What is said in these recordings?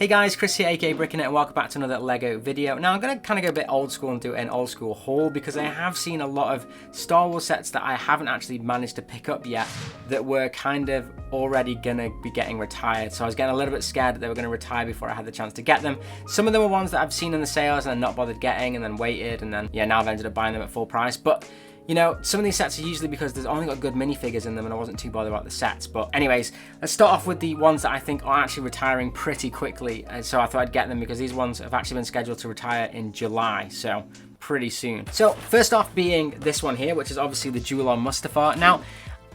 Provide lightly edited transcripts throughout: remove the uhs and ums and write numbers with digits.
Hey guys, Chris here, aka Bricknit, and welcome back to another LEGO video. Now I'm going to kind of go a bit old school and do an old school haul because I have seen a lot of Star Wars sets that I haven't actually managed to pick up yet that were kind of already going to be getting retired. So I was getting a little bit scared that they were going to retire before I had the chance to get them. Some of them were ones that I've seen in the sales and I'm not bothered getting and then waited and then, yeah, now I've ended up buying them at full price. But you know, some of these sets are usually because there's only got good minifigures in them and I wasn't too bothered about the sets. But anyways, let's start off with the ones that I think are actually retiring pretty quickly. And so I thought I'd get them because these ones have actually been scheduled to retire in July. So pretty soon. So first off being this one here, which is obviously the Duel on Mustafar. Now,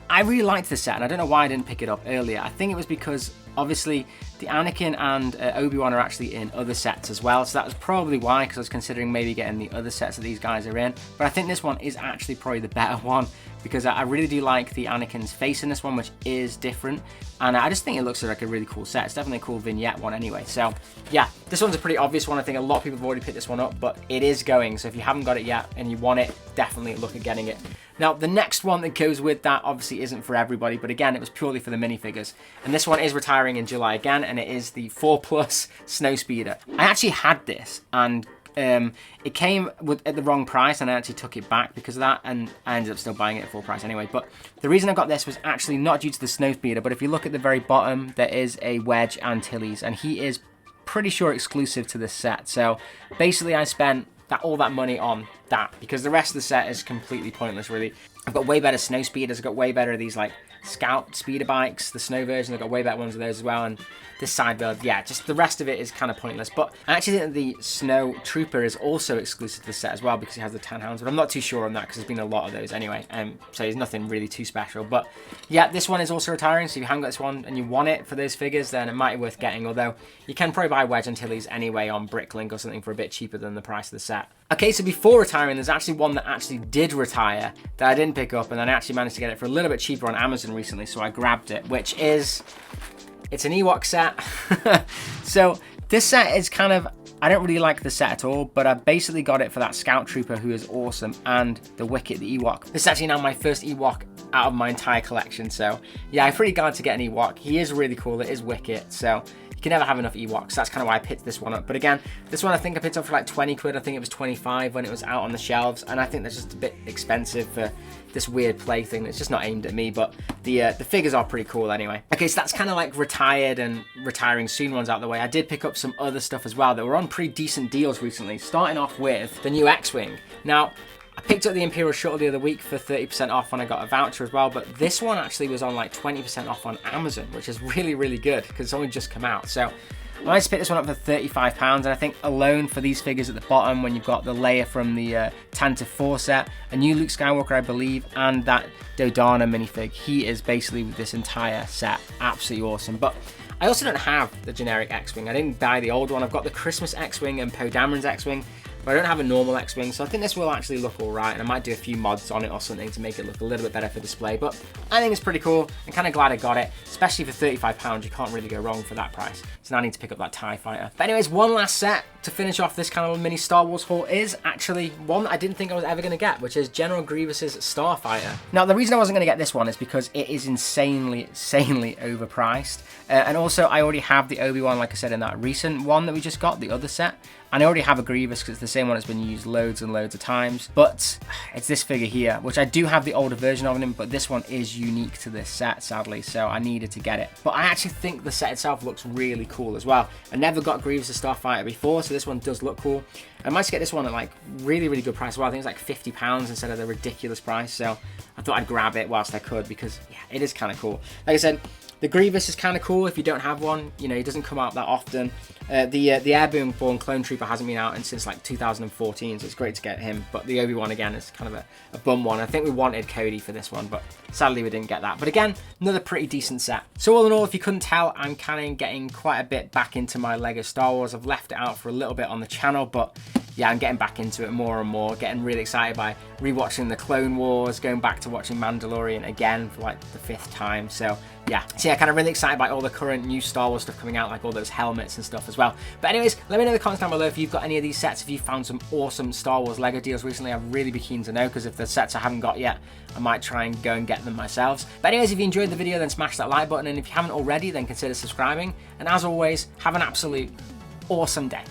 I really liked this set and I don't know why I didn't pick it up earlier. I think it was because obviously the Anakin and Obi-Wan are actually in other sets as well. So that was probably why, because I was considering maybe getting the other sets that these guys are in. But I think this one is actually probably the better one because I really do like the Anakin's face in this one, which is different. And I just think it looks like a really cool set. It's definitely a cool vignette one anyway. So yeah, this one's a pretty obvious one. I think a lot of people have already picked this one up, but it is going. So if you haven't got it yet and you want it, definitely look at getting it. Now, the next one that goes with that obviously isn't for everybody, but again, it was purely for the minifigures. And this one is retiring in July again, and it is the 4+ Snowspeeder. I actually had this, and it came at the wrong price, and I actually took it back because of that, and I ended up still buying it at full price anyway. But the reason I got this was actually not due to the Snowspeeder, but if you look at the very bottom, there is a Wedge Antilles, and he is pretty sure exclusive to this set. So basically, I spent all that money on that because the rest of the set is completely pointless really. I've got way better snow speeders, I've got way better of these like scout speeder bikes, the snow version, I've got way better ones of those as well, and this side build, yeah, just the rest of it is kind of pointless. But I actually think the Snow Trooper is also exclusive to the set as well because he has the tan hounds, but I'm not too sure on that because there's been a lot of those anyway, so there's nothing really too special. But yeah, this one is also retiring, so if you haven't got this one and you want it for those figures, then it might be worth getting, although you can probably buy Wedge Antilles anyway on Bricklink or something for a bit cheaper than the price of the set. Okay, so before retiring, there's actually one that actually did retire that I didn't pick up, and then I actually managed to get it for a little bit cheaper on Amazon recently, so I grabbed it, which is, it's an Ewok set. So this set is kind of, I don't really like the set at all, but I basically got it for that Scout Trooper who is awesome, and the Wicket, the Ewok. This is actually now my first Ewok out of my entire collection, so yeah, I'm pretty glad to get an Ewok. He is really cool, it is Wicket, so you can never have enough Ewoks. That's kind of why I picked this one up. But again, this one I think I picked up for like 20 quid. I think it was 25 when it was out on the shelves. And I think that's just a bit expensive for this weird play thing that's just not aimed at me. But the figures are pretty cool anyway. Okay, so that's kind of like retired and retiring soon ones out of the way. I did pick up some other stuff as well that were on pretty decent deals recently. Starting off with the new X-Wing. Now, I picked up the Imperial Shuttle the other week for 30% off when I got a voucher as well, but this one actually was on like 20% off on Amazon, which is really, really good because it's only just come out. So I managed to pick this one up for £35, and I think alone for these figures at the bottom, when you've got the Leia from the Tantive 4 set, a new Luke Skywalker, I believe, and that Dodana minifig, he is basically with this entire set. Absolutely awesome. But I also don't have the generic X-Wing. I didn't buy the old one. I've got the Christmas X-Wing and Poe Dameron's X-Wing, but I don't have a normal X-Wing, so I think this will actually look alright, and I might do a few mods on it or something to make it look a little bit better for display. But I think it's pretty cool. I'm kind of glad I got it, especially for £35. You can't really go wrong for that price. So now I need to pick up that TIE Fighter. But anyways, one last set to finish off this kind of mini Star Wars haul is actually one that I didn't think I was ever going to get, which is General Grievous's Starfighter. Now, the reason I wasn't going to get this one is because it is insanely overpriced. And also, I already have the Obi-Wan, like I said, in that recent one that we just got, the other set. And I already have a Grievous because it's the same one that's been used loads and loads of times. But it's this figure here, which I do have the older version of him, but this one is unique to this set, sadly, so I needed to get it. But I actually think the set itself looks really cool as well. I never got Grievous' Starfighter before, so this one does look cool. I might get this one at like really, really good price as well. I think it's like £50 instead of the ridiculous price, so I thought I'd grab it whilst I could because, yeah, it is kind of cool. Like I said, the Grievous is kind of cool if you don't have one. You know, he doesn't come out that often. The Airborne Clone Trooper hasn't been out since like 2014, so it's great to get him. But the Obi-Wan, again, is kind of a bum one. I think we wanted Cody for this one, but sadly we didn't get that. But again, another pretty decent set. So all in all, if you couldn't tell, I'm kind of getting quite a bit back into my LEGO Star Wars. I've left it out for a little bit on the channel, but yeah, I'm getting back into it more and more, getting really excited by rewatching the Clone Wars, going back to watching Mandalorian again for like the 5th time. So yeah, kind of really excited by all the current new Star Wars stuff coming out, like all those helmets and stuff as well. But anyways, let me know in the comments down below if you've got any of these sets, if you found some awesome Star Wars Lego deals recently. I'd really be keen to know, because if the sets I haven't got yet, I might try and go and get them myself. But anyways, if you enjoyed the video, then smash that like button, and if you haven't already, then consider subscribing. And as always, have an absolute awesome day.